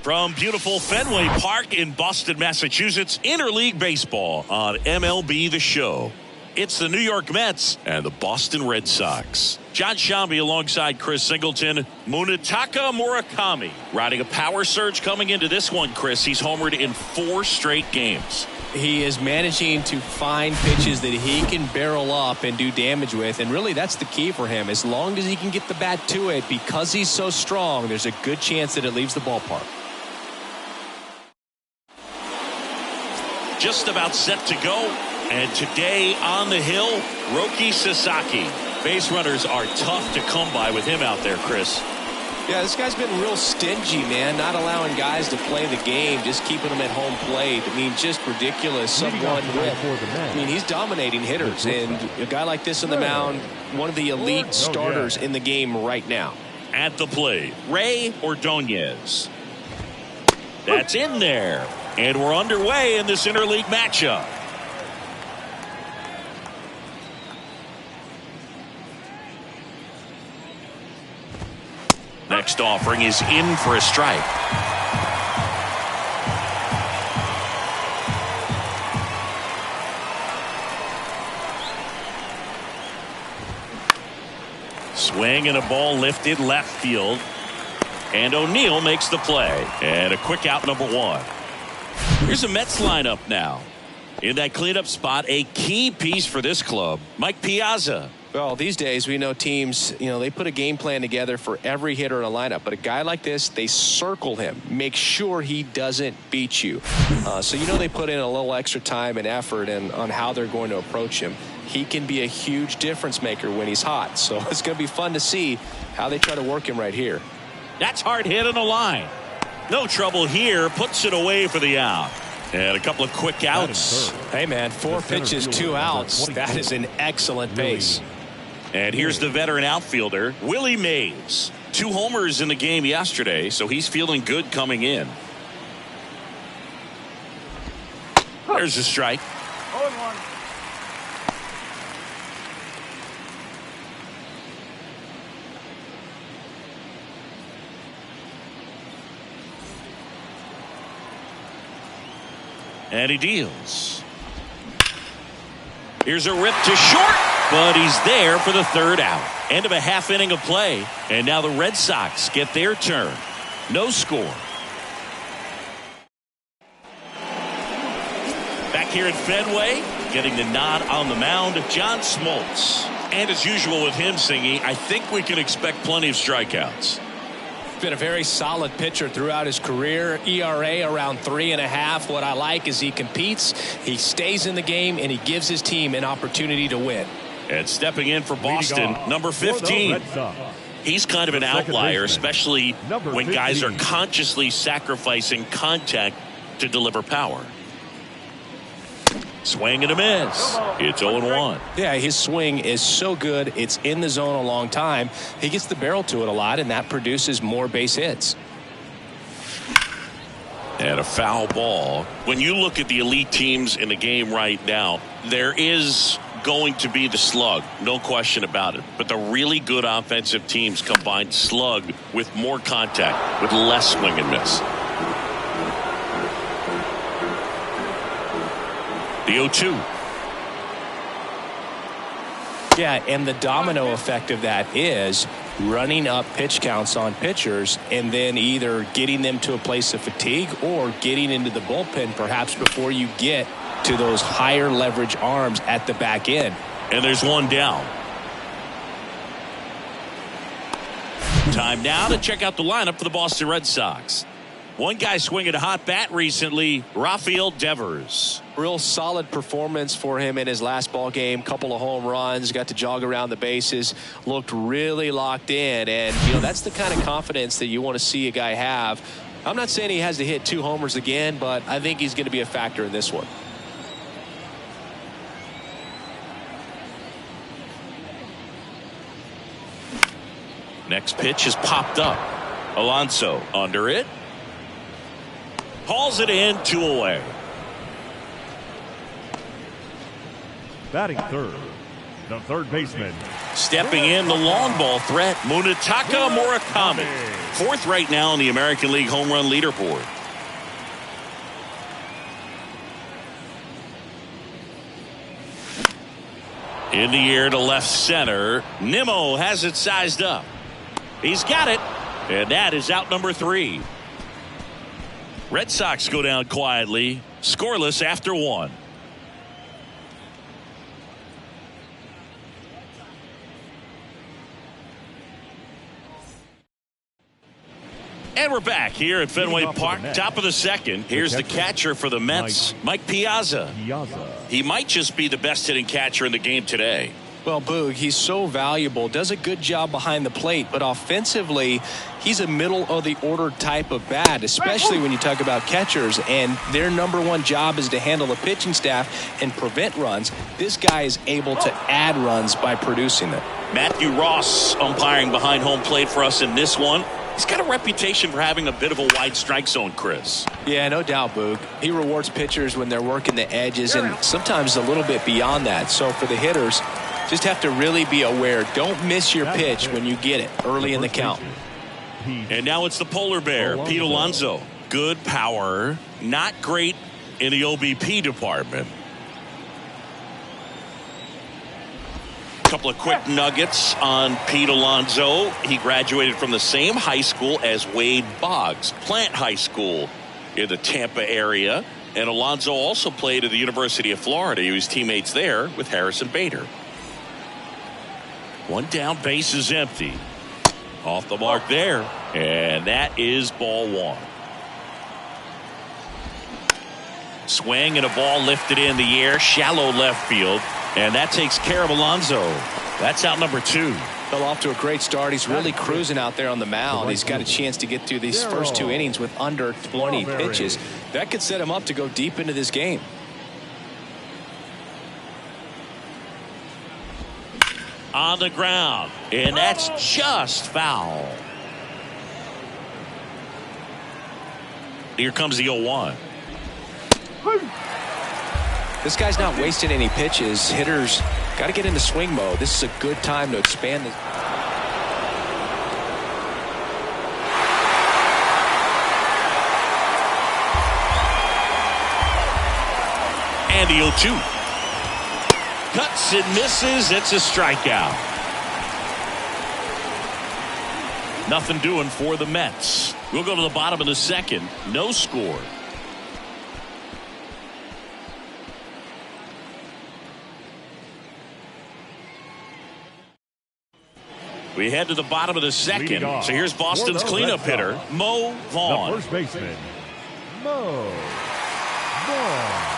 From beautiful Fenway Park in Boston, Massachusetts, interleague baseball on MLB The Show. It's the New York Mets and the Boston Red Sox. John Shambi alongside Chris Singleton. Munetaka Murakami riding a power surge coming into this one, Chris. He's homered in 4 straight games. He is managing to find pitches that he can barrel up and do damage with, and really that's the key for him. As long as he can get the bat to it, because he's so strong, there's a good chance that it leaves the ballpark. Just about set to go, and today on the hill, Roki Sasaki. Base runners are tough to come by with him out there, Chris. Yeah, this guy's been real stingy, man, not allowing guys to play the game, just keeping them at home plate. I mean, just ridiculous. He's dominating hitters, and a guy like this on the mound, one of the elite starters in the game right now. At the plate, Ray Ordonez. That's in there, and we're underway in this interleague matchup. Next offering is in for a strike. Swing and a ball lifted left field. And O'Neill makes the play. And a quick out, number 1. Here's a Mets lineup now. In that cleanup spot, a key piece for this club, Mike Piazza. Well, these days we know teams, they put a game plan together for every hitter in a lineup. But a guy like this, they circle him, make sure he doesn't beat you. So they put in a little extra time and effort on how they're going to approach him. He can be a huge difference maker when he's hot. So it's going to be fun to see how they try to work him right here. That's hard hit on the line. No trouble here. Puts it away for the out. And a couple of quick outs. Hey, man, 4 pitches, 2 outs. That is an excellent base. And here's the veteran outfielder, Willie Mays. 2 homers in the game yesterday, so he's feeling good coming in. There's a strike. 0-1. And he deals. Here's a rip to short, but he's there for the 3rd out. End of a half inning of play, and now the Red Sox get their turn. No score. Back here at Fenway, getting the nod on the mound, John Smoltz. And as usual with him, Singy, I think we can expect plenty of strikeouts. Been a very solid pitcher throughout his career. ERA around 3.5. What I like is he competes, he stays in the game, and he gives his team an opportunity to win. And stepping in for Boston, number 15. He's kind of an outlier, especially when guys are consciously sacrificing contact to deliver power. Swing and a miss. It's 0-1. Yeah, his swing is so good. It's in the zone a long time. He gets the barrel to it a lot, and that produces more base hits. And a foul ball. When you look at the elite teams in the game right now, there is going to be the slug. No question about it. But the really good offensive teams combine slug with more contact, with less swing and miss. The 0-2. Yeah, and the domino effect of that is running up pitch counts on pitchers and then either getting them to a place of fatigue or getting into the bullpen perhaps before you get to those higher leverage arms at the back end. And there's one down. Time now to check out the lineup for the Boston Red Sox. One guy swinging a hot bat recently, Rafael Devers. Real solid performance for him in his last ball game. Couple of home runs, got to jog around the bases, looked really locked in. And, that's the kind of confidence that you want to see a guy have. I'm not saying he has to hit 2 homers again, but I think he's going to be a factor in this one. Next pitch is popped up. Alonso under it. Hauls it in, 2 away. Batting third, the third baseman. Stepping in, the long ball threat, Munetaka Murakami. Fourth right now in the American League home run leaderboard. In the air to left center. Nimmo has it sized up. He's got it. And that is out number 3. Red Sox go down quietly, scoreless after 1. And we're back here at Fenway Park, top of the second. Here's the catcher for the Mets, Mike Piazza. He might just be the best hitting catcher in the game today. Well, Boog, he's so valuable, does a good job behind the plate, but offensively, he's a middle-of-the-order type of bat, especially when you talk about catchers, and their number one job is to handle the pitching staff and prevent runs. This guy is able to add runs by producing them. Matthew Ross umpiring behind home plate for us in this one. He's got a reputation for having a bit of a wide strike zone, Chris. Yeah, no doubt, Boog. He rewards pitchers when they're working the edges and sometimes a little bit beyond that. So for the hitters, just have to really be aware. Don't miss your pitch when you get it early in the count. And now it's the polar bear, Pete Alonso. Good power, not great in the OBP department. Couple of quick nuggets on Pete Alonso. He graduated from the same high school as Wade Boggs, Plant High School in the Tampa area. And Alonso also played at the University of Florida. He was teammates there with Harrison Bader. One down, base is empty. Off the mark there. And that is ball 1. Swing and a ball lifted in the air, shallow left field. And that takes care of Alonso. That's out number 2. Fell off to a great start. He's really cruising out there on the mound. He's got a chance to get through these first 2 innings with under 20 pitches. That could set him up to go deep into this game. On the ground. And that's just foul. Here comes the 0-1. This guy's not wasting any pitches. Hitters got to get into swing mode. This is a good time to expand this. And the 0-2. Cuts and misses. It's a strikeout. Nothing doing for the Mets. We'll go to the bottom of the second. No score. We head to the bottom of the second. So here's Boston's cleanup hitter, Mo Vaughn. The first baseman, Mo Vaughn.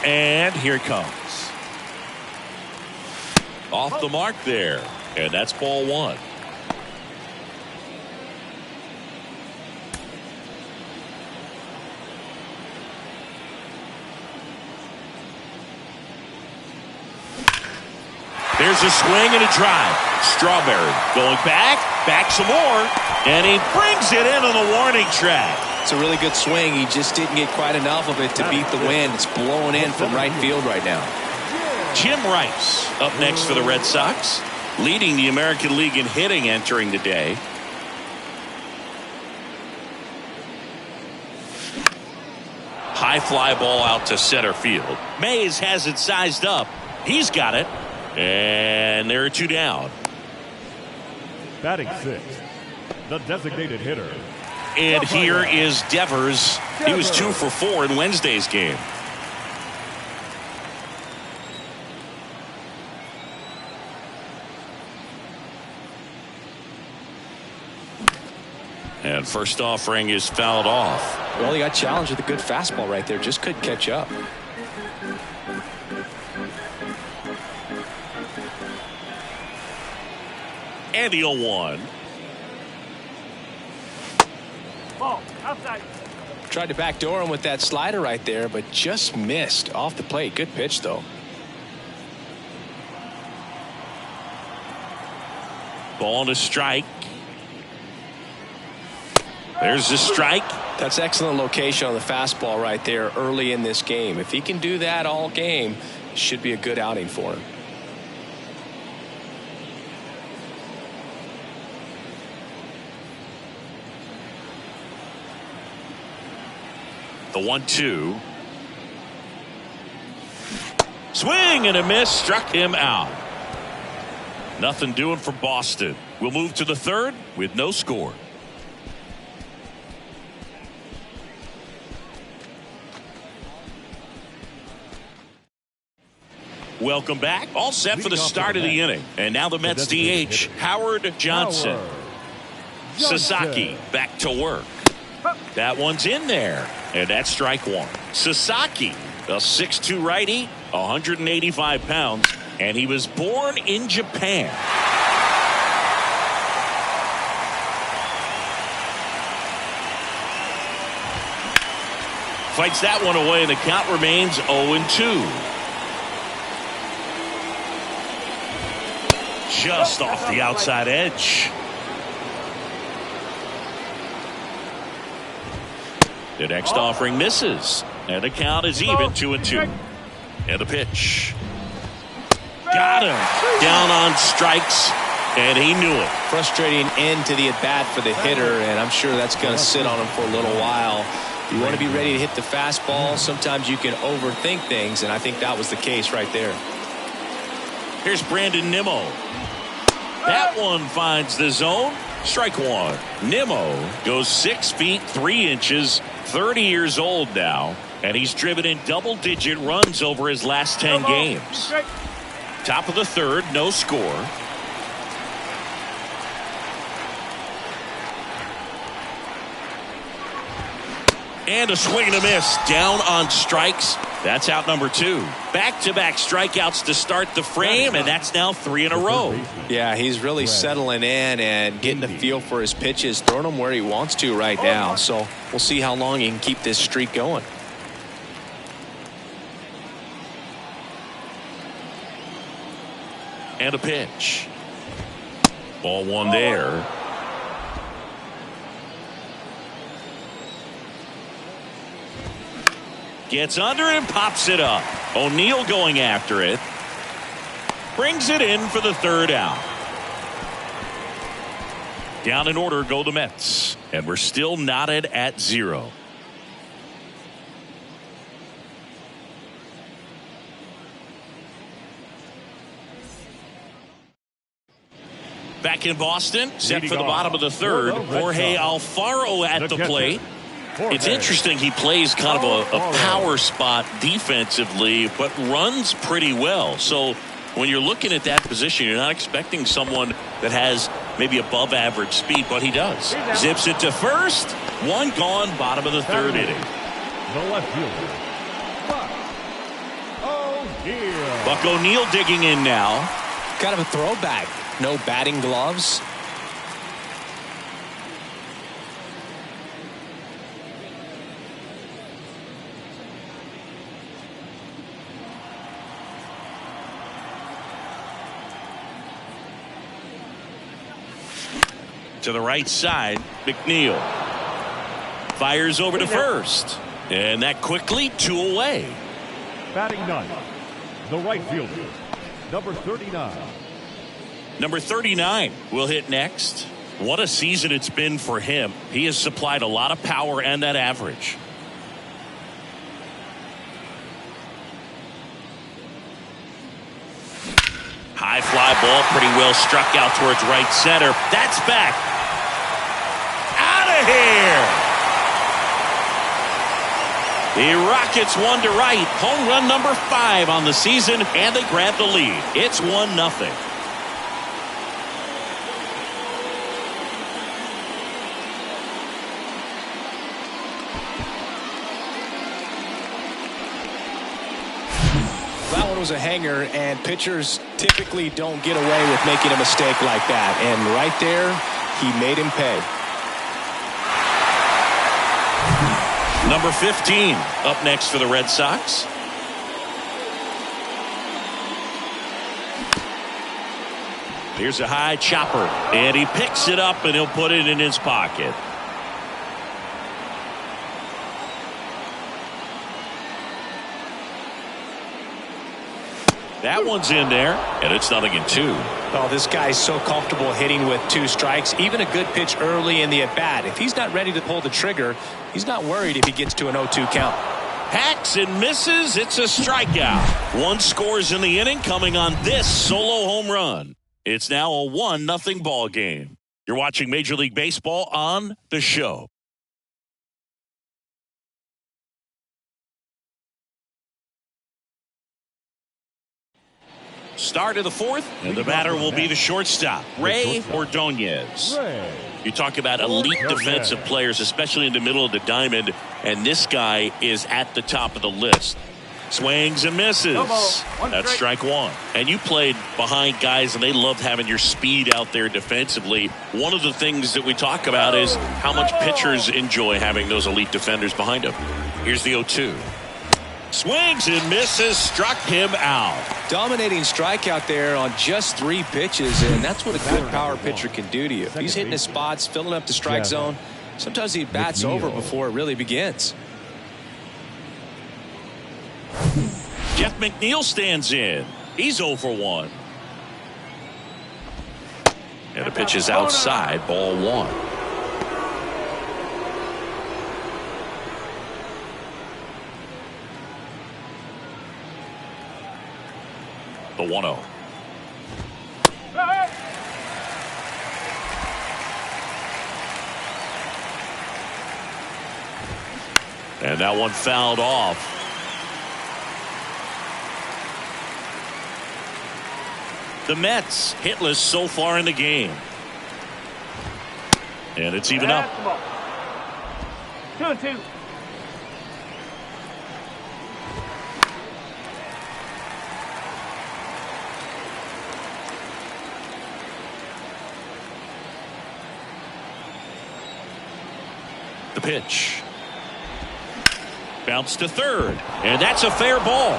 And here it comes. Off the mark there. And that's ball 1. There's a swing and a drive. Strawberry going back some more, and he brings it in on the warning track. It's a really good swing. He just didn't get quite enough of it to beat the wind. It's blowing in from right field right now. Jim Rice up next for the Red Sox, leading the American League in hitting entering the day. High fly ball out to center field. Mays has it sized up. He's got it. And there are 2 down. Batting 6th, the designated hitter. And here is Devers. He was 2 for 4 in Wednesday's game. And first offering is fouled off. Well, he got challenged with a good fastball right there. Just couldn't catch up. And the 0-1. Tried to backdoor him with that slider right there, but just missed off the plate. Good pitch, though. Ball on a strike. There's the strike. That's excellent location on the fastball right there early in this game. If he can do that all game, Should be a good outing for him. The 1-2. Swing and a miss, struck him out. Nothing doing for Boston. We'll move to the third with no score. Welcome back. All set for the start of the inning. And now the Mets DH, Howard Johnson. Sasaki back to work. That one's in there. And that's strike one. Sasaki, a 6'2 righty, 185 pounds, and he was born in Japan. Fights that one away, and the count remains 0-2. Just off the outside edge. The next offering misses, and the count is even 2-2. And a pitch. Got him. Down on strikes, and he knew it. Frustrating end to the at-bat for the hitter, and I'm sure that's going to sit on him for a little while. You want to be ready to hit the fastball. Sometimes you can overthink things, and I think that was the case right there. Here's Brandon Nimmo. That one finds the zone. Strike one. Nimmo goes 6 feet 3 inches, 30 years old now, and he's driven in double-digit runs over his last 10 games. Top of the third, no score. And a swing and a miss. Down on strikes. That's out number 2. Back-to-back strikeouts to start the frame, and that's now 3 in a row. Yeah, he's really settling in and getting a feel for his pitches, throwing them where he wants to right now. So we'll see how long he can keep this streak going. And a pitch. Ball one there. Gets under it and pops it up. O'Neill going after it. Brings it in for the third out. Down in order go the Mets. And we're still knotted at 0. Back in Boston, set for the bottom of the third. Jorge Alfaro at the plate. It's interesting, he plays kind of a power spot defensively, but runs pretty well. So when you're looking at that position, you're not expecting someone that has maybe above average speed, but he does. Zips it to first. One gone, bottom of the third inning. The left fielder, Buck O'Neill digging in now. Kind of a throwback. No batting gloves. To the right side, McNeil fires over to first, and that quickly 2 away. batting ninth, the right fielder, number 39. Number 39 will hit next. What a season it's been for him. He has supplied a lot of power and that average. High fly ball, pretty well struck out towards right center. That's back. Out of here. The Rockets one to right. Home run number 5 on the season, and they grab the lead. It's 1-0. That one was a hanger, and pitchers typically don't get away with making a mistake like that. And right there, he made him pay. Number 15 up next for the Red Sox. Here's a high chopper, and he picks it up, and he'll put it in his pocket. That one's in there, and it's 0-2. Oh, this guy's so comfortable hitting with 2 strikes. Even a good pitch early in the at-bat. If he's not ready to pull the trigger, he's not worried if he gets to an 0-2 count. Hacks and misses. It's a strikeout. 1 scores in the inning coming on this solo home run. It's now a 1-0 ball game. You're watching Major League Baseball on The Show. Start of the 4th, and the batter will be the shortstop, Ray Ordonez. You talk about elite defensive players, especially in the middle of the diamond, and this guy is at the top of the list. Swings and misses. That's strike 1. And you played behind guys, and they loved having your speed out there defensively. One of the things that we talk about is how much pitchers enjoy having those elite defenders behind them. Here's the 0-2. Swings and misses, struck him out. Dominating strikeout there on just 3 pitches, and that's what a good power pitcher can do to you. If he's hitting his spots, filling up the strike zone, sometimes he bats over before it really begins. Jeff McNeil stands in. He's 0 for 1. And the pitch is outside, ball 1. The 1-0. And that one fouled off. The Mets hitless so far in the game. And it's even up. 2-2. The pitch. Bounce to third. And that's a fair ball.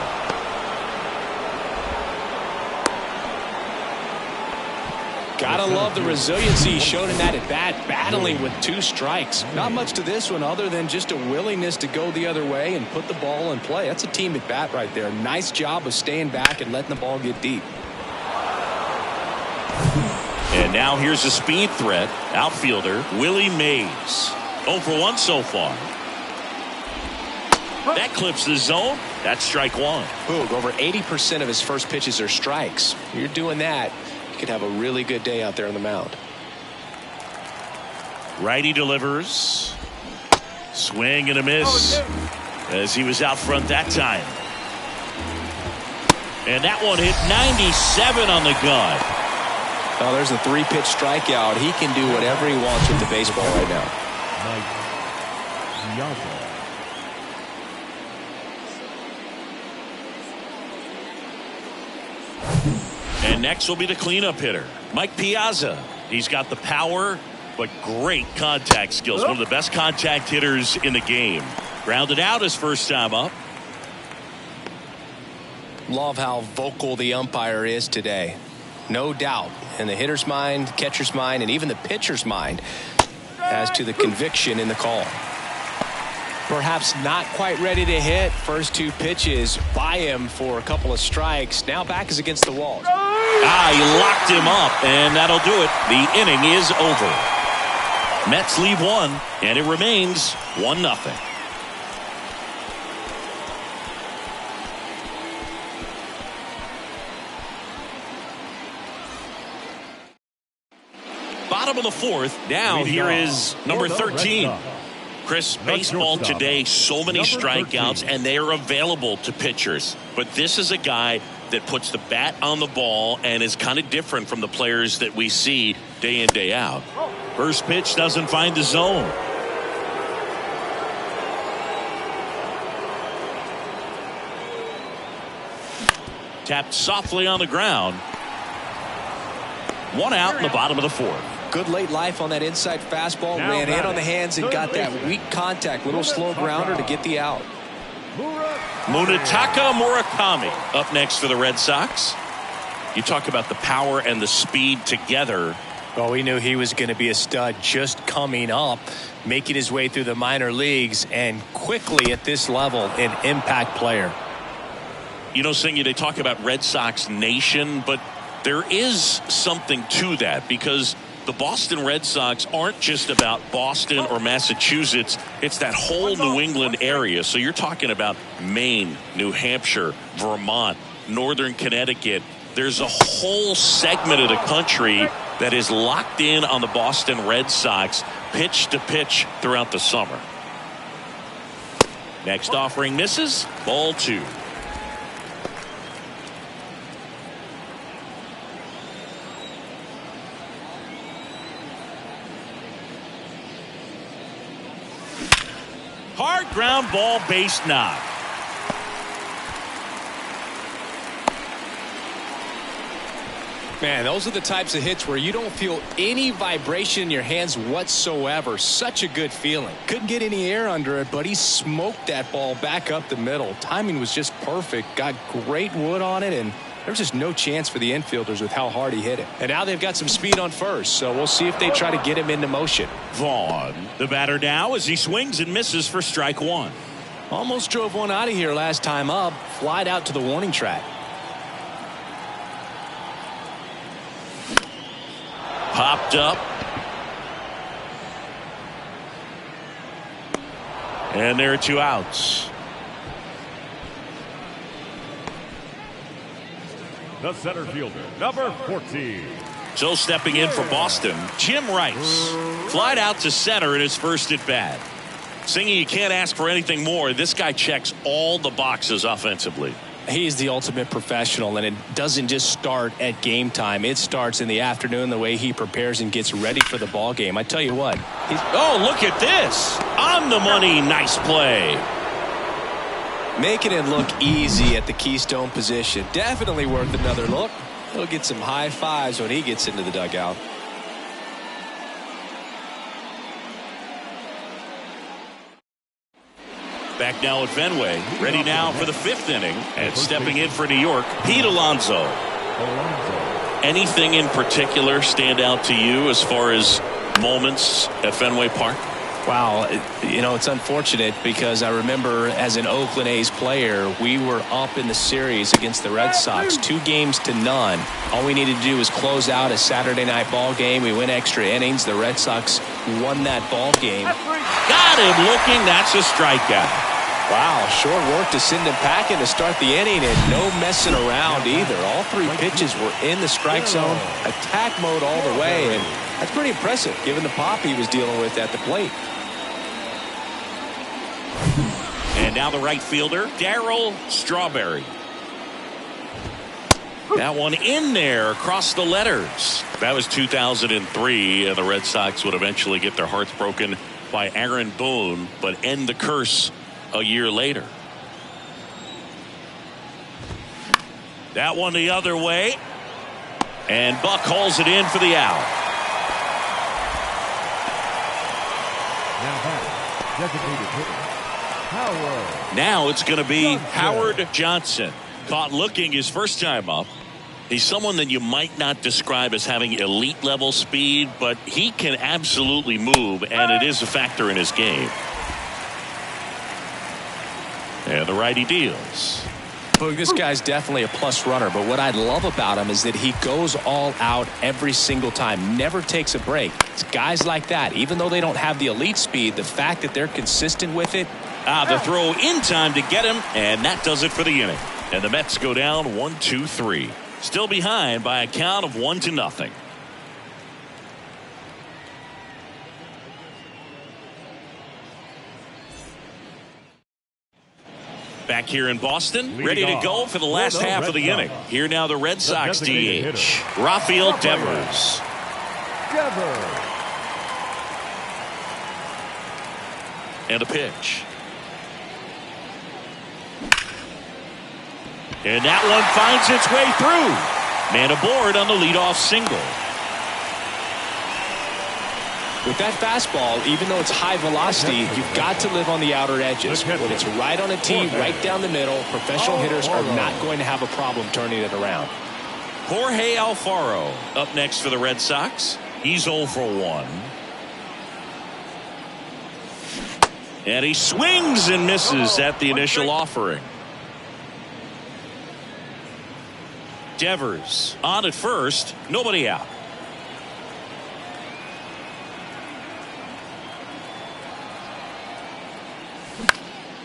Gotta love the resiliency shown in that at bat, battling with 2 strikes. Not much to this one other than just a willingness to go the other way and put the ball in play. That's a team at bat right there. Nice job of staying back and letting the ball get deep. And now here's a speed threat. Outfielder Willie Mays. 0 for 1 so far. That clips the zone. That's strike 1. Boog, over 80% of his first pitches are strikes. You're doing that, you could have a really good day out there on the mound. Righty delivers. Swing and a miss. As he was out front that time. And that one hit 97 on the gun. Oh, there's a 3-pitch strikeout. He can do whatever he wants with the baseball right now. And next will be the cleanup hitter, Mike Piazza. He's got the power, but great contact skills. One of the best contact hitters in the game. Grounded out his first time up. Love how vocal the umpire is today. No doubt in the hitter's mind, catcher's mind, and even the pitcher's mind as to the conviction in the call. Perhaps not quite ready to hit. First 2 pitches by him for a couple of strikes. Now back is against the wall. He locked him up, and that'll do it. The inning is over. Mets leave 1, and it remains 1-0. Bottom of the 4th. Now here is number 13. Chris, baseball today, so many strikeouts, and they are available to pitchers. But this is a guy that puts the bat on the ball and is kind of different from the players that we see day in, day out. First pitch doesn't find the zone. Tapped softly on the ground. 1 out in the bottom of the 4th. Good late life on that inside fastball. Ran in on the hands and got that weak contact. Little slow grounder to get the out. Munetaka Murakami up next for the Red Sox. You talk about the power and the speed together. Well, we knew he was going to be a stud just coming up, making his way through the minor leagues, and quickly at this level, an impact player. You know, Singy, they talk about Red Sox Nation, but there is something to that because the Boston Red Sox aren't just about Boston or Massachusetts. It's that whole New England area. So you're talking about Maine, New Hampshire, Vermont, Northern Connecticut. There's a whole segment of the country that is locked in on the Boston Red Sox pitch to pitch throughout the summer. Next offering misses. Ball 2. Hard ground ball, base knock. Man, those are the types of hits where you don't feel any vibration in your hands whatsoever. Such a good feeling. Couldn't get any air under it, but he smoked that ball back up the middle. Timing was just perfect. Got great wood on it, and there's just no chance for the infielders with how hard he hit it. And now they've got some speed on first, so we'll see if they try to get him into motion. Vaughn, the batter now as he swings and misses for strike 1. Almost drove one out of here last time up. Flied out to the warning track. Popped up. And there are 2 outs. The center fielder, number 14. So stepping in for Boston, Jim Rice. Flied out to center in his first at bat. Singy, you can't ask for anything more. This guy checks all the boxes offensively. He's the ultimate professional, and it doesn't just start at game time. It starts in the afternoon, the way he prepares and gets ready for the ball game. I tell you what. Oh, look at this. On the money. Nice play. Making it look easy at the keystone position. Definitely worth another look. He'll get some high fives when he gets into the dugout. Back now at Fenway. Ready now for the 5th inning. And stepping in for New York, Pete Alonso. Anything in particular stand out to you as far as moments at Fenway Park? Wow, you know, it's unfortunate because I remember as an Oakland A's player, we were up in the series against the Red Sox, 2-0. All we needed to do was close out a Saturday night ball game. We went extra innings. The Red Sox won that ball game. Got him looking. That's a strikeout. Wow, short work to send him packing to start the inning, and no messing around either. All 3 pitches were in the strike zone, attack mode all the way, and that's pretty impressive given the pop he was dealing with at the plate. And now the right fielder, Darryl Strawberry. That one in there across the letters. That was 2003, and the Red Sox would eventually get their hearts broken by Aaron Boone, but end the curse a year later. That one the other way. And Buck hauls it in for the out. Now designated hitter, Howard. Now it's going to be Howard Johnson. Caught looking his first time up. He's someone that you might not describe as having elite level speed, but he can absolutely move, and it is a factor in his game. And the righty deals. Look, this guy's definitely a plus runner, but what I love about him is that he goes all out every single time, never takes a break. It's guys like that, even though they don't have the elite speed, the fact that they're consistent with it. The throw in time to get him, and that does it for the inning. And the Mets go down 1-2-3. Still behind by a count of 1-0. Back here in Boston, ready to go for the last half of the inning. Here now the Red Sox DH, Rafael Devers. And a pitch. And that one finds its way through. Man aboard on the leadoff single. With that fastball, even though it's high velocity, you've got to live on the outer edges. When it's right on a tee, right down the middle, professional hitters are not going to have a problem turning it around. Jorge Alfaro up next for the Red Sox. He's 0 for 1. And he swings and misses at the initial offering. Devers on at first, nobody out.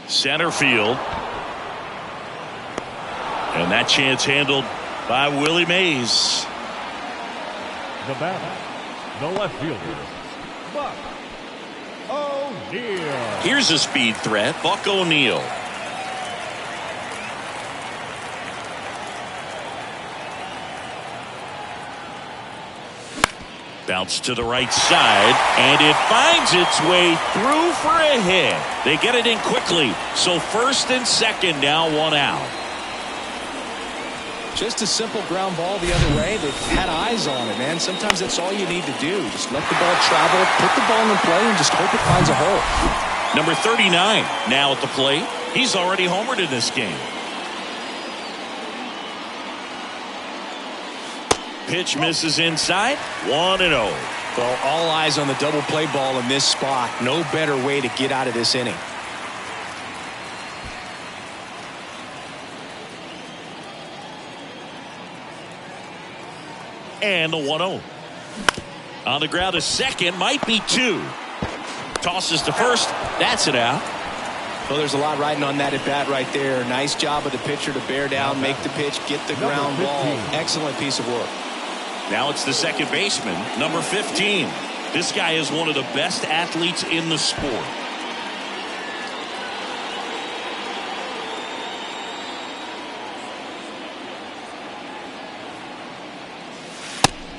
Center field. And that chance handled by Willie Mays. The batter, the left fielder, Buck O'Neil. Here's a speed threat, Buck O'Neil. Bounce to the right side, and it finds its way through for a hit. They get it in quickly, so first and second now, one out. Just a simple ground ball the other way. They've had eyes on it, man. Sometimes that's all you need to do. Just let the ball travel, put the ball in play, and just hope it finds a hole. Number 39 now at the plate. He's already homered in this game. Pitch misses inside, 1-0. Well, all eyes on the double play ball in this spot. No better way to get out of this inning. And the 1-0. On the ground to second, might be two. Tosses to first, that's it out. Well, there's a lot riding on that at bat right there. Nice job of the pitcher to bear down, make the pitch, get the ground ball. Excellent piece of work. Now it's the second baseman, number 15. This guy is one of the best athletes in the sport.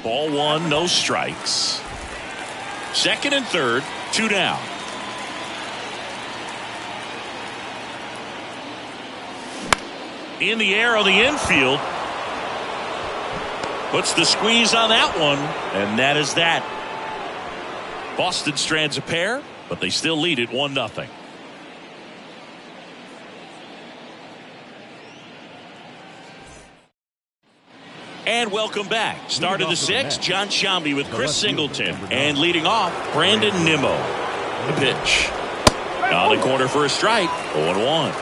Ball one, no strikes. Second and third, two down. In the air on the infield. Puts the squeeze on that one, and that is that. Boston strands a pair, but they still lead it 1-0. And welcome back. Start of the sixth, John Sciambi with Chris Singleton. And leading off, Brandon Nimmo. The pitch. On the corner for a strike, 0-1.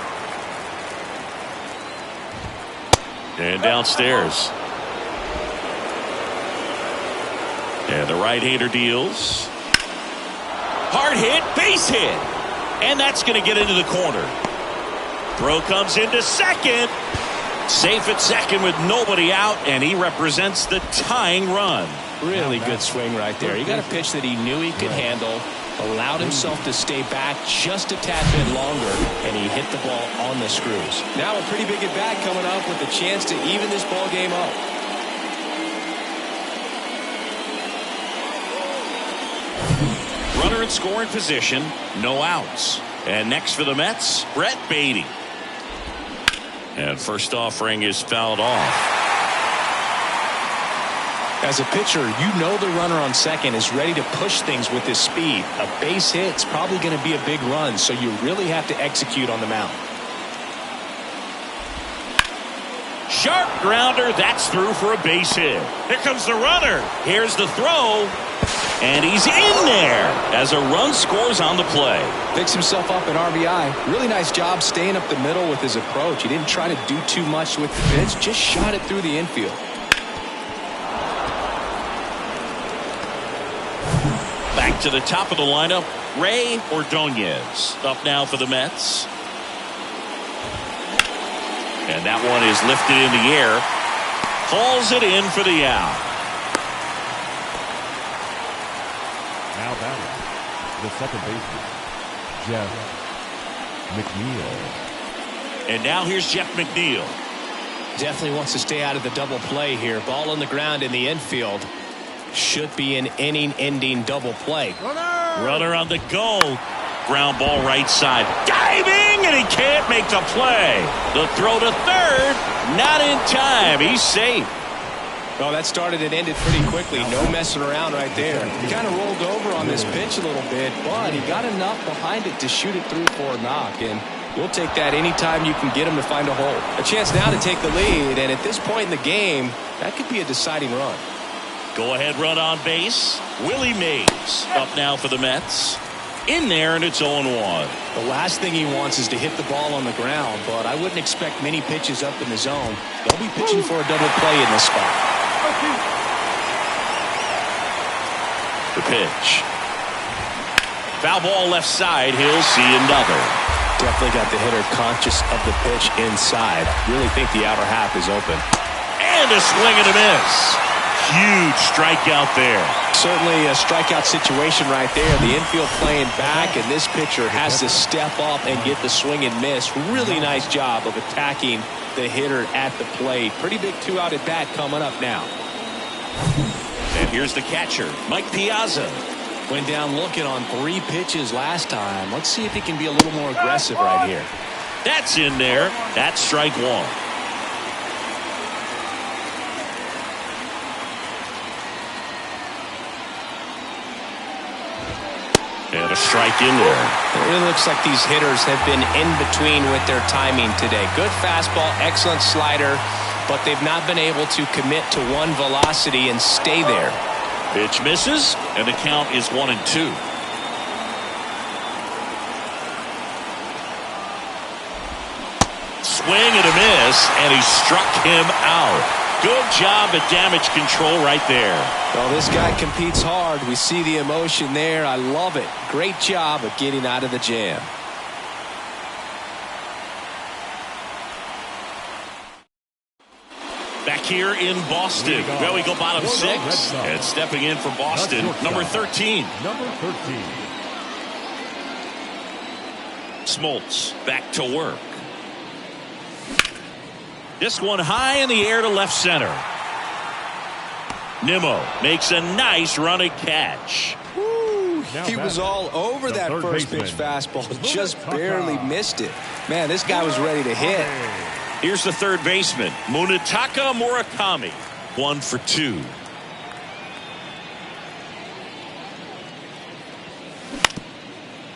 And downstairs. And the right-hander deals. Hard hit, base hit. And that's going to get into the corner. Throw comes into second. Safe at second with nobody out, and he represents the tying run. Really good swing right there. He got a pitch that he knew he could handle, allowed himself to stay back just a tad bit longer, and he hit the ball on the screws. Now a pretty big at-bat coming up with a chance to even this ball game up. Runner in scoring position, no outs. And next for the Mets, Brett Baty. And first offering is fouled off. As a pitcher, you know the runner on second is ready to push things with his speed. A base hit's probably going to be a big run, so you really have to execute on the mound. Sharp grounder, that's through for a base hit. Here comes the runner. Here's the throw. And he's in there as a run scores on the play. Picks himself up an RBI. Really nice job staying up the middle with his approach. He didn't try to do too much with the pitch, just shot it through the infield. Back to the top of the lineup, Ray Ordonez up now for the Mets. And that one is lifted in the air. Hauls it in for the out. Now batting, the second baseman, Jeff McNeil. And now here's Jeff McNeil. Definitely wants to stay out of the double play here. Ball on the ground in the infield. Should be an inning-ending double play. Runner on the go. Ground ball right side. Diving, and he can't make the play. The throw to third. Not in time. He's safe. Well, that started and ended pretty quickly. No messing around right there. He kind of rolled over on this pitch a little bit, but he got enough behind it to shoot it through for a knock. And we'll take that anytime you can get him to find a hole. A chance now to take the lead, and at this point in the game, that could be a deciding run. Go ahead run on base. Willie Mays up now for the Mets. in there, and it's 0-1. The last thing he wants is to hit the ball on the ground, but I wouldn't expect many pitches up in the zone. They'll be pitching for a double play in this spot. The pitch. Foul ball left side. He'll see another. Definitely got the hitter conscious of the pitch inside. Really think the outer half is open. And a swing and a miss. Huge strikeout there. Certainly a strikeout situation right there. The infield playing back, and this pitcher has to step up and get the swing and miss. Really nice job of attacking the hitter at the plate. Pretty big 2-out at bat coming up now. And here's the catcher, Mike Piazza. Went down looking on 3 pitches last time. Let's see if he can be a little more aggressive right here. That's in there. That's strike 1. And a strike in there. It really looks like these hitters have been in between with their timing today. Good fastball, excellent slider, but they've not been able to commit to one velocity and stay there. Pitch misses, and the count is 1-2. Swing and a miss, and he struck him out. Good job at damage control right there. Well, this guy competes hard. We see the emotion there. I love it. Great job of getting out of the jam. Back here in Boston. Well, we go bottom 6. And stepping in for Boston, number 13. Number 13. Smoltz back to work. This one high in the air to left center. Nimmo makes a nice running catch. He was all over that first pitch fastball. Just barely missed it. Man, this guy was ready to hit. Here's the third baseman, Munetaka Murakami. 1 for 2.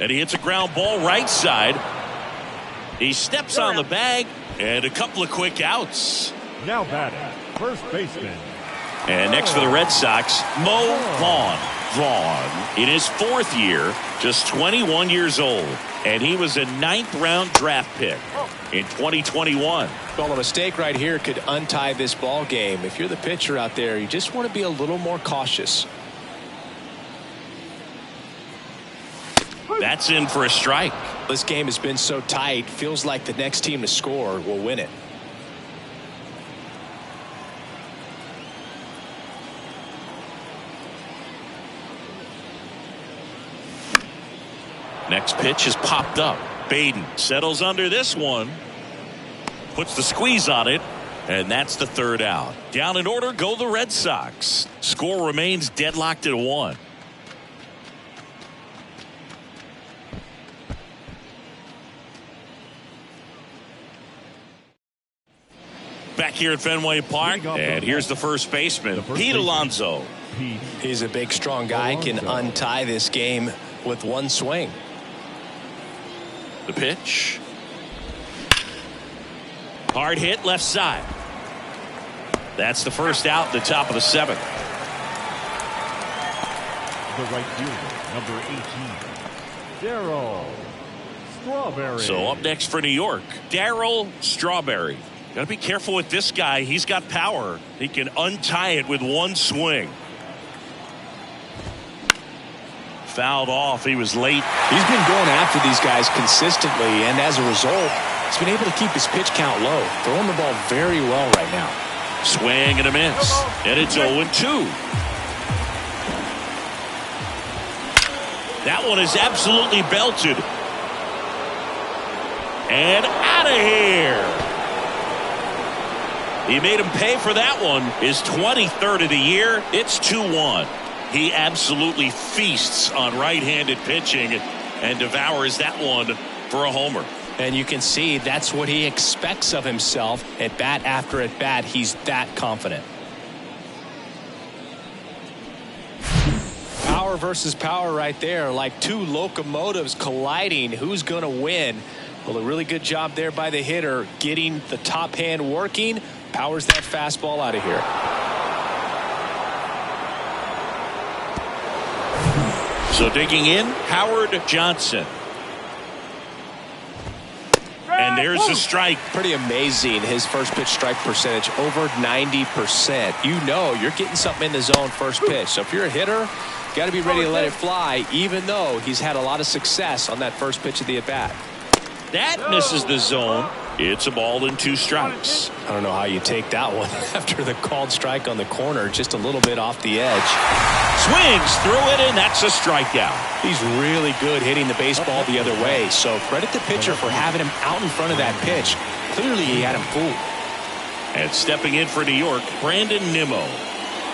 And he hits a ground ball right side. He steps on the bag, and a couple of quick outs. Now batting, first baseman. And next for the Red Sox, Mo Vaughn. Vaughn, in his 4th year, just 21 years old. And he was a 9th-round draft pick in 2021. Well, a mistake right here could untie this ball game. If you're the pitcher out there, you just want to be a little more cautious. That's in for a strike. This game has been so tight, feels like the next team to score will win it. Next pitch is popped up. Baden settles under this one. Puts the squeeze on it. And that's the 3rd out. Down in order go the Red Sox. Score remains deadlocked at 1. Back here at Fenway Park, and here's the first baseman, Pete Alonso. He's a big, strong guy, can untie this game with one swing. The pitch. Hard hit left side. That's the first out, the top of the 7th. The right fielder, number 18, Darryl Strawberry. So up next for New York, Darryl Strawberry. Got to be careful with this guy. He's got power. He can untie it with one swing. Fouled off. He was late. He's been going after these guys consistently, and as a result, he's been able to keep his pitch count low. Throwing the ball very well right now. Swing and a miss. And it's 0-2. That one is absolutely belted. And out of here. He made him pay for that one. His 23rd of the year. It's 2-1. He absolutely feasts on right-handed pitching and devours that one for a homer. And you can see that's what he expects of himself at bat after at bat. He's that confident. Power versus power right there, like two locomotives colliding. Who's going to win? Well, a really good job there by the hitter, getting the top hand working. Powers that fastball out of here. So digging in, Howard Johnson. And there's a strike. Pretty amazing. His first pitch strike percentage over 90%. You know you're getting something in the zone first pitch. So if you're a hitter, got to be ready to let it fly, even though he's had a lot of success on that first pitch of the at-bat. That misses the zone. It's a ball and 2 strikes. I don't know how you take that one after the called strike on the corner, just a little bit off the edge. Swings through it, and that's a strikeout. He's really good hitting the baseball the other way, so credit the pitcher for having him out in front of that pitch. Clearly he had him fooled. And stepping in for New York, Brandon Nimmo.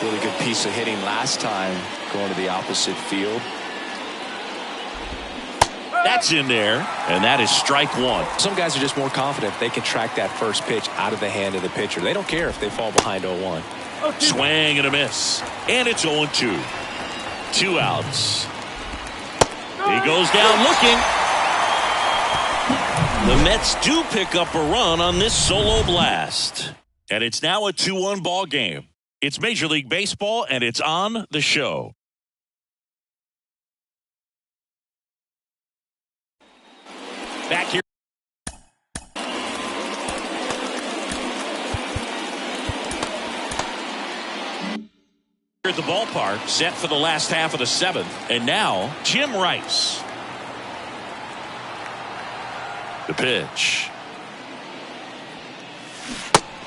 Really good piece of hitting last time, going to the opposite field. That's in there, and that is strike 1. Some guys are just more confident they can track that first pitch out of the hand of the pitcher. They don't care if they fall behind 0-1. Swing and a miss, and it's 0-2. 2 outs. He goes down looking. The Mets do pick up a run on this solo blast, and it's now a 2-1 ball game. It's Major League Baseball, and it's on the show. Back here. At the ballpark, set for the last half of the 7th. And now, Jim Rice. The pitch.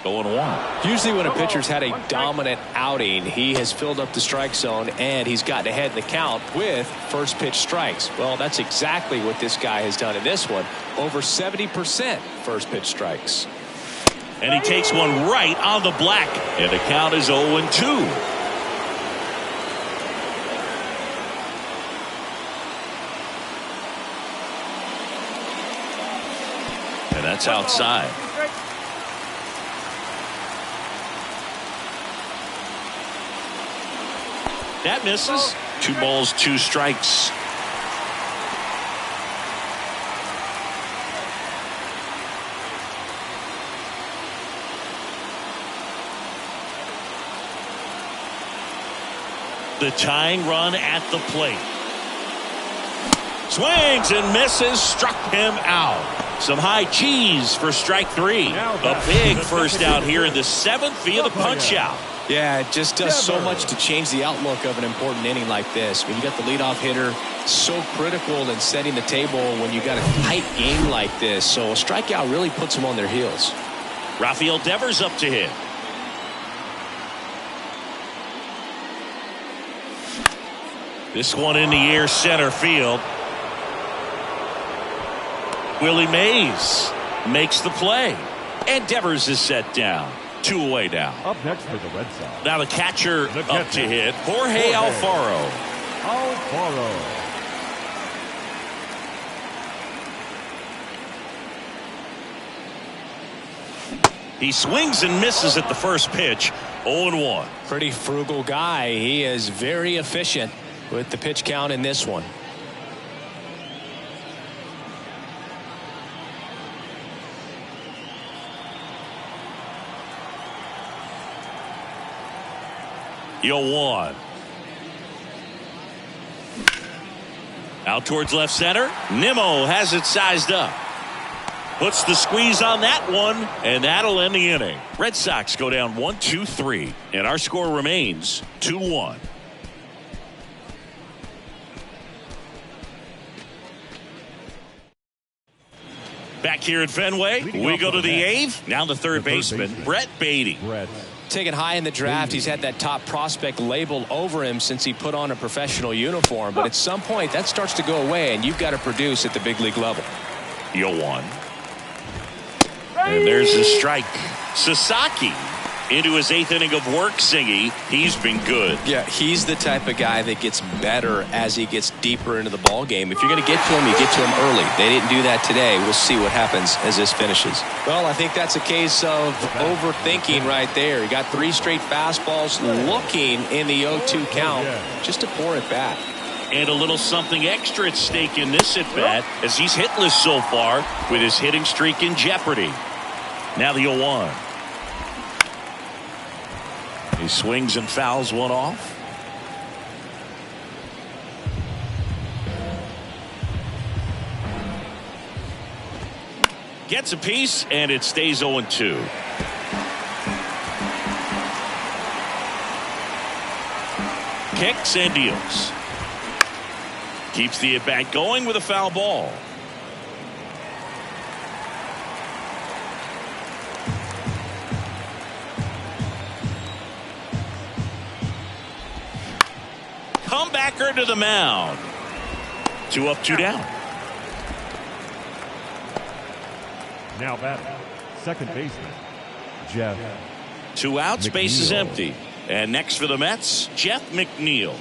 Going 1. Usually when a pitcher's had a dominant outing, he has filled up the strike zone and he's gotten ahead in the count with first pitch strikes. Well, that's exactly what this guy has done in this one. Over 70% first pitch strikes. And he takes one right on the black. And the count is 0-2. And that's outside. That misses. 2 balls, 2 strikes. The tying run at the plate. Swings and misses. Struck him out. Some high cheese for strike 3. A big first out here in the 7th via the punch out. Yeah, it just does so much to change the outlook of an important inning like this. When you got the leadoff hitter, so critical in setting the table when you got a tight game like this. So a strikeout really puts them on their heels. Rafael Devers up to hit. This one in the air, center field. Willie Mays makes the play. And Devers is set down. 2 away now. Up next for the Red Sox. Now the catcher up to hit, Jorge Alfaro. He swings and misses at the first pitch. 0-1. Pretty frugal guy. He is very efficient with the pitch count in this one. Yo, 1. Out towards left center. Nimmo has it sized up. Puts the squeeze on that one, and that'll end the inning. Red Sox go down 1-2-3, and our score remains 2-1. Back here at Fenway, we go to the 8th. Now the third baseman, Brett Beatty. Taken high in the draft, he's had that top prospect label over him since he put on a professional uniform. But at some point, that starts to go away, and you've got to produce at the big league level. Yo, 1. And there's the strike. Sasaki into his 8th inning of work, Singy. He's been good. Yeah, he's the type of guy that gets better as he gets deeper into the ball game. If you're going to get to him, you get to him early. They didn't do that today. We'll see what happens as this finishes. Well, I think that's a case of overthinking right there. He got 3 straight fastballs looking in the 0-2 count just to pour it back. And a little something extra at stake in this at-bat as he's hitless so far with his hitting streak in jeopardy. Now the 0-1. He swings and fouls one off. Gets a piece, and it stays 0-2. Kicks and deals. Keeps the at-bat going with a foul ball. Comebacker to the mound. 2 up, 2 down. Now batting, second baseman, Jeff. 2 outs, McNeil. base is empty. And next for the Mets, Jeff McNeil.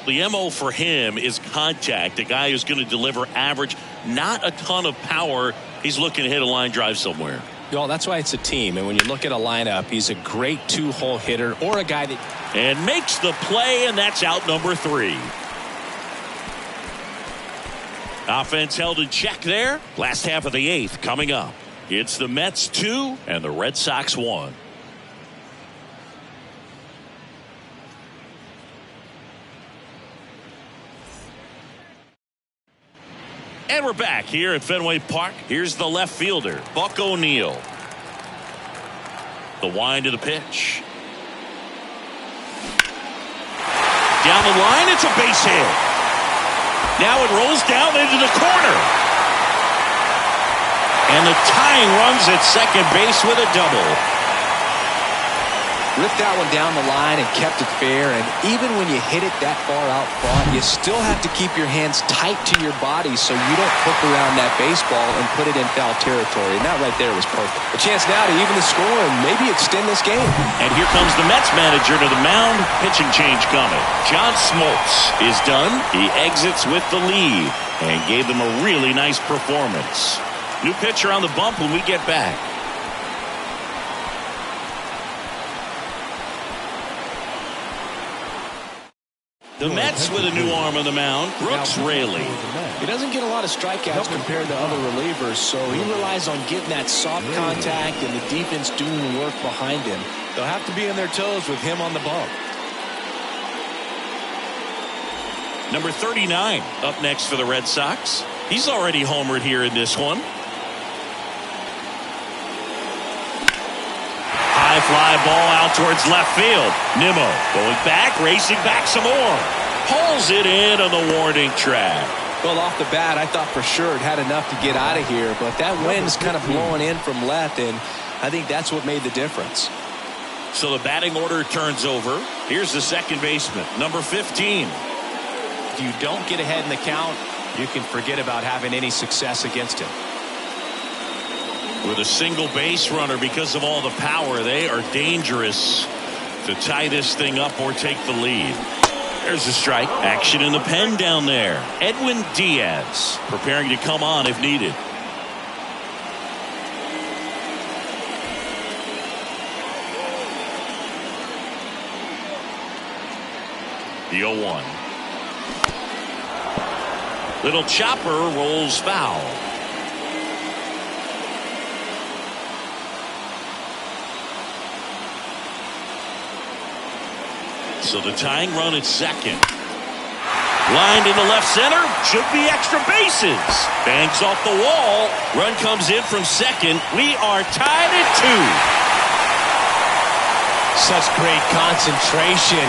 The MO for him is contact. A guy who's going to deliver average, not a ton of power. He's looking to hit a line drive somewhere. Well, that's why it's a team. And when you look at a lineup, he's a great 2-hole hitter or a guy that... And makes the play, and that's out number 3. Offense held in check there. Last half of the 8th coming up. It's the Mets 2 and the Red Sox 1. And we're back here at Fenway Park. Here's the left fielder, Buck O'Neil. The wind of the pitch. Down the line, it's a base hit. Now it rolls down into the corner. And the tying runs at second base with a double. Ripped that one down the line and kept it fair. And even when you hit it that far out front, you still have to keep your hands tight to your body so you don't hook around that baseball and put it in foul territory. And that right there was perfect. A chance now to even the score and maybe extend this game. And here comes the Mets manager to the mound. Pitching change coming. John Smoltz is done. He exits with the lead and gave them a really nice performance. New pitcher on the bump when we get back. The Mets with a new arm on the mound, Brooks Raley. He doesn't get a lot of strikeouts compared to other relievers, so he relies on getting that soft contact and the defense doing the work behind him. They'll have to be on their toes with him on the bump. Number 39 up next for the Red Sox. He's already homered here in this one. High fly ball out towards left field. Nimmo going back, racing back some more. Pulls it in on the warning track. Well, off the bat, I thought for sure it had enough to get out of here, but that wind's kind of blowing in from left, and I think that's what made the difference. So the batting order turns over. Here's the second baseman, number 15. If you don't get ahead in the count, you can forget about having any success against him. With a single base runner, because of all the power, they are dangerous to tie this thing up or take the lead. There's a strike. Action in the pen down there. Edwin Diaz preparing to come on if needed. The 0-1. Little chopper rolls foul. So the tying run at second. Lined into left center. Should be extra bases. Bangs off the wall. Run comes in from second. We are tied at 2. Such great concentration.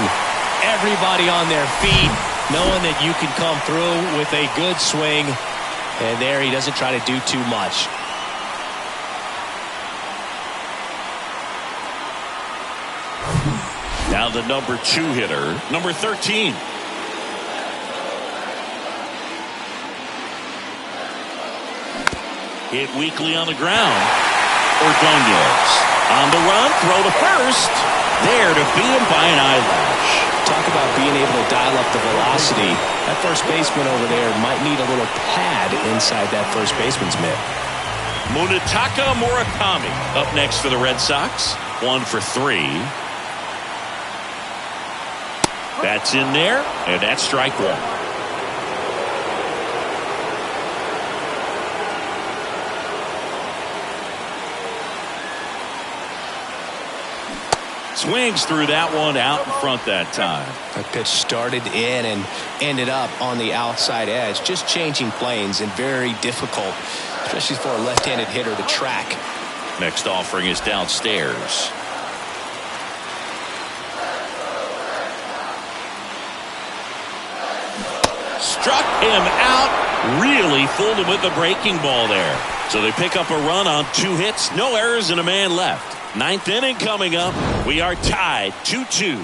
Everybody on their feet, knowing that you can come through with a good swing. And there he doesn't try to do too much. Now the number 2 hitter, number 13. Hit weakly on the ground. Ordonez on the run, throw to first. There to beat him by an eyelash. Talk about being able to dial up the velocity. That first baseman over there might need a little pad inside that first baseman's mitt. Munetaka Murakami up next for the Red Sox. 1 for 3. That's in there, and that's strike 1. Swings through that one out in front that time. That pitch started in and ended up on the outside edge. Just changing planes and very difficult, especially for a left-handed hitter to track. Next offering is downstairs. Struck him out. Really fooled him with the breaking ball there. So they pick up a run on 2 hits, no errors, and a man left. 9th inning coming up. We are tied 2-2.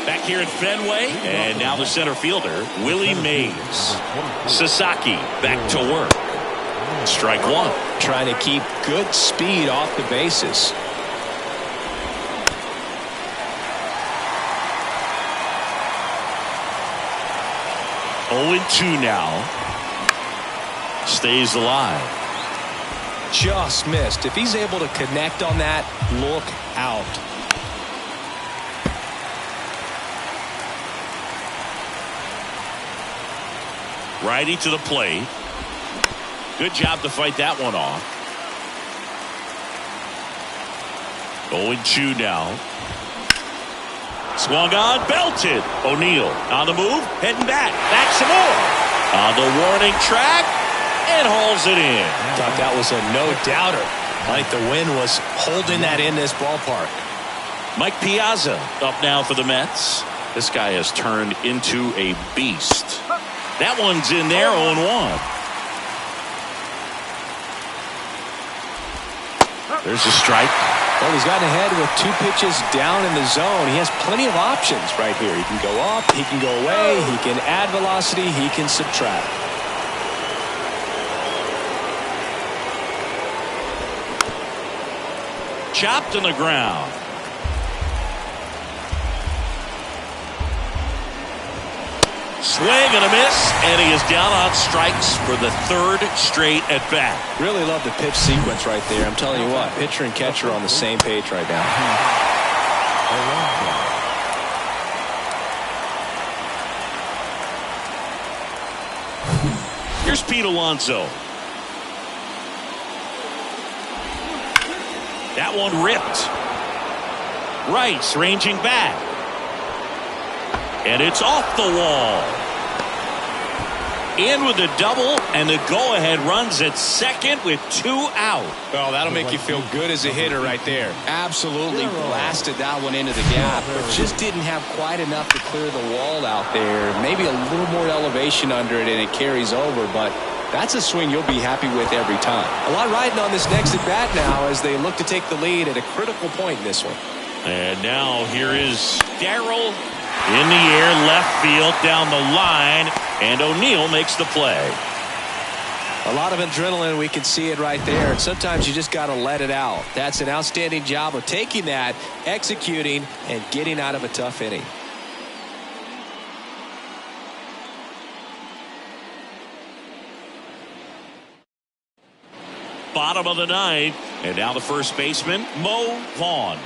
Back here at Fenway, and now the center fielder, Willie Mays. Sasaki back to work. Strike 1. Trying to keep good speed off the bases. Oh, 2 now. Stays alive. Just missed. If he's able to connect on that, look out. Righty to the plate. Good job to fight that one off. 0-2 now. Swung on, belted. O'Neill on the move, heading back. Back some more. On the warning track, and hauls it in. Thought that was a no-doubter. Like the wind was holding that in this ballpark. Mike Piazza up now for the Mets. This guy has turned into a beast. That one's in there, 0-1. There's a strike. Well, he's gotten ahead with 2 pitches down in the zone. He has plenty of options right here. He can go up, he can go away, he can add velocity, he can subtract. Chopped in the ground. Swing and a miss, and he is down on strikes for the 3rd straight at bat. Really love the pitch sequence right there. I'm telling you what, pitcher and catcher are on the same page right now. Here's Pete Alonso. That one ripped. Rice ranging back. And it's off the wall. In with the double, and the go-ahead runs at second with 2 out. Well, that'll make you feel good as a hitter right there. Absolutely blasted that one into the gap, but just didn't have quite enough to clear the wall out there. Maybe a little more elevation under it, and it carries over, but that's a swing you'll be happy with every time. A lot riding on this next at-bat now as they look to take the lead at a critical point in this one. And now here is Darrell. In the air, left field, down the line, and O'Neill makes the play. A lot of adrenaline, we can see it right there. And sometimes you just got to let it out. That's an outstanding job of taking that, executing, and getting out of a tough inning. Bottom of the 9th, and now the first baseman, Mo Vaughn.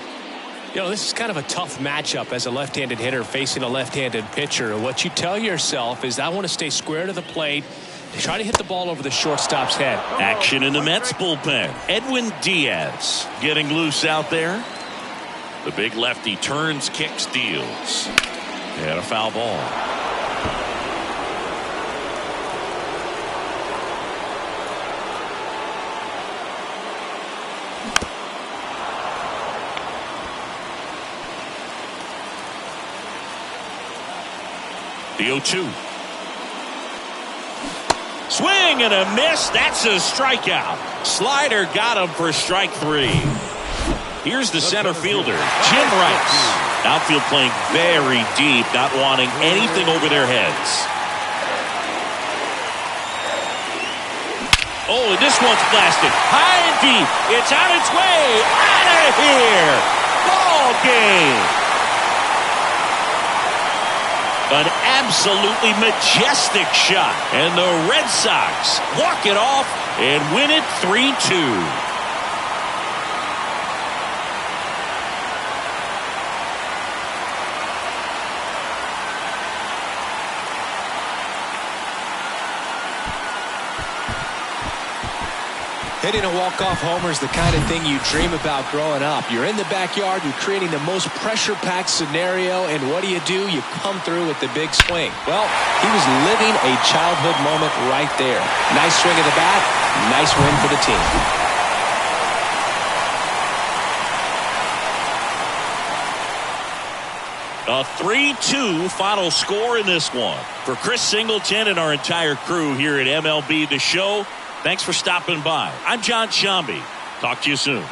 You know, this is kind of a tough matchup as a left-handed hitter facing a left-handed pitcher. What you tell yourself is, I want to stay square to the plate, try to hit the ball over the shortstop's head. Action in the Mets bullpen. Edwin Diaz getting loose out there. The big lefty turns, kicks, deals. And a foul ball. The 0-2. Swing and a miss. That's a strikeout. Slider got him for strike 3. Here's the center fielder, Jim Rice. Outfield playing very deep, not wanting anything over their heads. Oh, and this one's blasted. High and deep. It's on its way. Out of here. Ball game. An absolutely majestic shot. And the Red Sox walk it off and win it 3-2. Hitting a walk-off homer is the kind of thing you dream about growing up. You're in the backyard, you're creating the most pressure-packed scenario, and what do? You come through with the big swing. Well, he was living a childhood moment right there. Nice swing of the bat, nice win for the team. A 3-2 final score in this one. For Chris Singleton and our entire crew here at MLB The Show, thanks for stopping by. I'm John Shambi. Talk to you soon.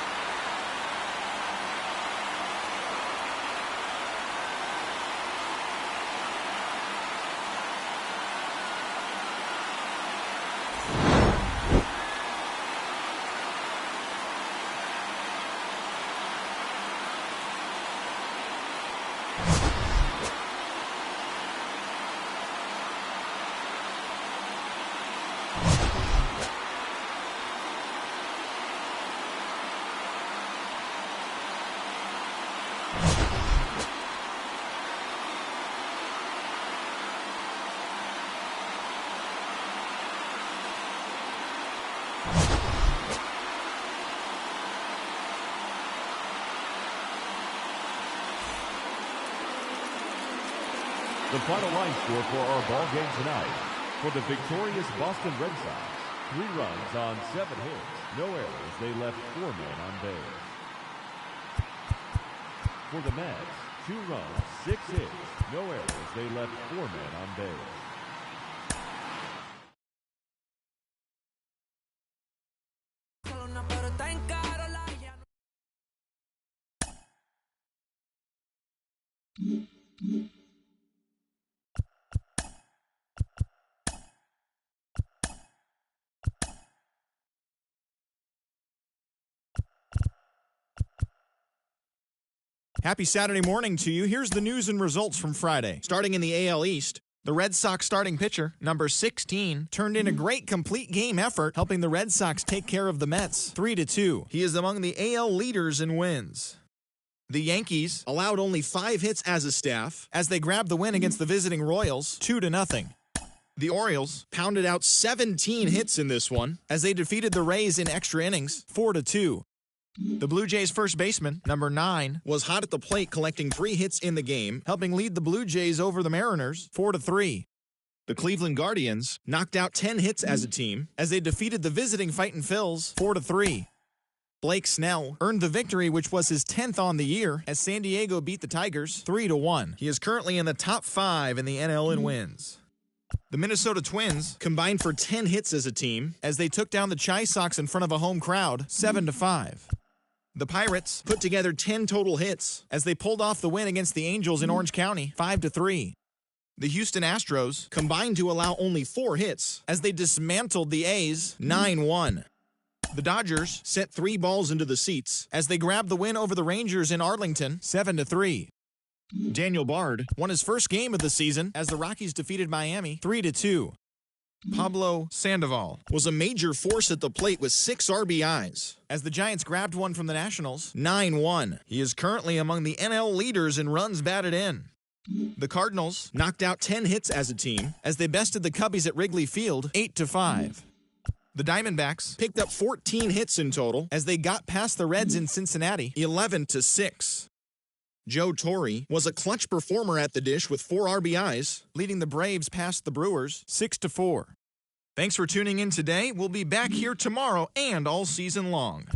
The final line score for our ball game tonight. For the victorious Boston Red Sox, 3 runs on 7 hits, no errors. They left 4 men on base. For the Mets, 2 runs, 6 hits, no errors. They left 4 men on base. Happy Saturday morning to you. Here's the news and results from Friday. Starting in the AL East, the Red Sox starting pitcher, number 16, turned in a great complete game effort, helping the Red Sox take care of the Mets 3-2. He is among the AL leaders in wins. The Yankees allowed only 5 hits as a staff as they grabbed the win against the visiting Royals 2-0. The Orioles pounded out 17 hits in this one as they defeated the Rays in extra innings 4-2. The Blue Jays first baseman, number 9, was hot at the plate collecting 3 hits in the game, helping lead the Blue Jays over the Mariners 4-3. The Cleveland Guardians knocked out 10 hits as a team as they defeated the visiting Fightin' Phils 4-3. Blake Snell earned the victory, which was his 10th on the year, as San Diego beat the Tigers 3-1. He is currently in the top 5 in the NL in wins. The Minnesota Twins combined for 10 hits as a team as they took down the Chi Sox in front of a home crowd 7-5. The Pirates put together 10 total hits as they pulled off the win against the Angels in Orange County 5-3. The Houston Astros combined to allow only 4 hits as they dismantled the A's 9-1. The Dodgers sent 3 balls into the seats as they grabbed the win over the Rangers in Arlington 7-3. Daniel Bard won his first game of the season as the Rockies defeated Miami 3-2. Pablo Sandoval was a major force at the plate with 6 RBIs as the Giants grabbed one from the Nationals 9-1. He is currently among the NL leaders in runs batted in. The Cardinals knocked out 10 hits as a team as they bested the Cubbies at Wrigley Field 8-5. The Diamondbacks picked up 14 hits in total as they got past the Reds in Cincinnati 11-6. Joe Torre was a clutch performer at the dish with 4 RBIs, leading the Braves past the Brewers 6-4. Thanks for tuning in today. We'll be back here tomorrow and all season long.